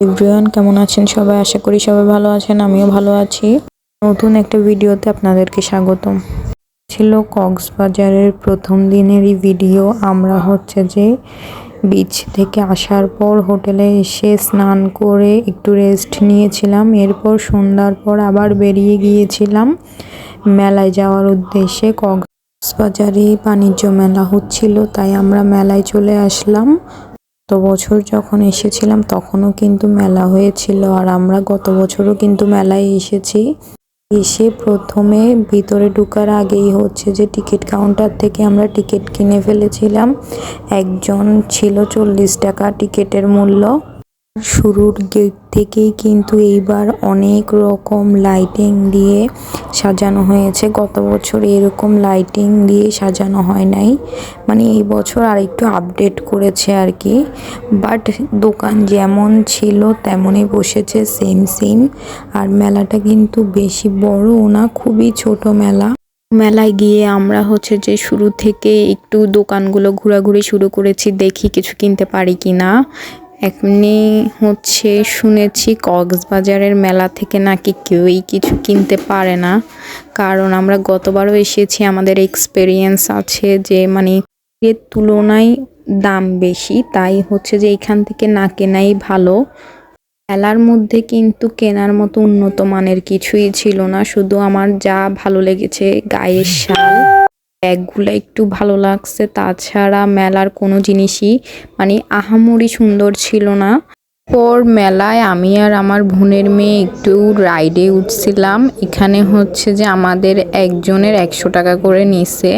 Everyone, কেমন আছেন সবাই? আশা করি সবাই ভালো আছেন, আমিও ভালো আছি। নতুন একটা ভিডিওতে আপনাদেরকে স্বাগতম। ছিল কক্সবাজারের প্রথম দিনেরই ভিডিও। আমরা যে বিচ থেকে আসার পর হোটেলে এসে স্নান করে একটু রেস্ট নিয়েছিলাম। এরপর সন্ধ্যার পর আবার বেরিয়ে গিয়েছিলাম মেলায় যাওয়ার উদ্দেশ্যে। কক্সবাজারে বাণিজ্য মেলা হচ্ছিল, তাই আমরা মেলায় চলে আসলাম। গত বছর যখন এসেছিলাম তখনও কিন্তু মেলা হয়েছিল, আর আমরা গত বছরও কিন্তু মেলায় এসেছি। এসে প্রথমে ভিতরে ঢোকার আগেই যে টিকিট কাউন্টার থেকে আমরা টিকিট কিনে ফেলেছিলাম। একজন ছিল 40 টাকা টিকিটের মূল্য। শুরুর গেট থেকেই কিন্তু এইবার অনেক রকম লাইটিং দিয়ে সাজানো হয়েছে। গত বছর এরকম লাইটিং দিয়ে সাজানো হয় নাই, মানে এই বছর আরেকটু আপডেট করেছে আর কি। বাট দোকান যেমন ছিল তেমনই বসেছে, সেম। আর মেলাটা কিন্তু বেশি বড়ও না, খুবই ছোট মেলা। মেলায় গিয়ে আমরা যে শুরু থেকে একটু দোকানগুলো ঘোরাঘুরি শুরু করেছি, দেখি কিছু কিনতে পারি কিনা। এমনি শুনেছি কক্সবাজারের মেলা থেকে নাকি কেউই কিছু কিনতে পারে না, কারণ আমরা গতবারও এসেছি, আমাদের এক্সপেরিয়েন্স আছে যে মানে এর তুলনায় দাম বেশি, তাই যে এখান থেকে না কেনাই ভালো। মেলার মধ্যে কিন্তু কেনার মতো উন্নত মানের কিছুই ছিল না, শুধু আমার যা ভালো লেগেছে গায়ের শাল, ব্যাগগুলো একটু ভালো লাগছে। তাছাড়া মেলার কোনো জিনিসই মানে আহামরি সুন্দর ছিল না। পর মেলায় আমি আর আমার বোনের মেয়ে একটু রাইডে উঠছিলাম। এখানে যে আমাদের একজনের 100 টাকা করে নিছে।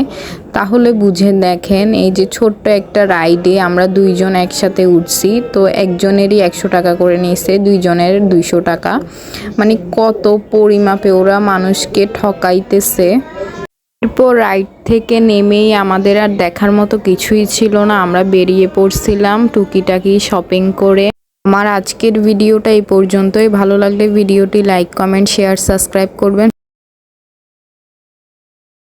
তাহলে বুঝে দেখেন, এই যে ছোট্ট একটা রাইডে আমরা দুইজন একসাথে উঠছি, তো একজনেরই 100 টাকা করে নিছে, দুইজনের 200 টাকা। মানে কত পরিমাপে ওরা মানুষকে ঠকাইতেছে। এরপর রাইড থেকে নেমেই আমাদের আর দেখার মতো কিছুই ছিল না, আমরা বেরিয়ে পড়ছিলাম টুকিটাকি শপিং করে। আমার আজকের ভিডিওটা এই পর্যন্তই। ভালো লাগলে ভিডিওটি লাইক, কমেন্ট, শেয়ার, সাবস্ক্রাইব করবেন।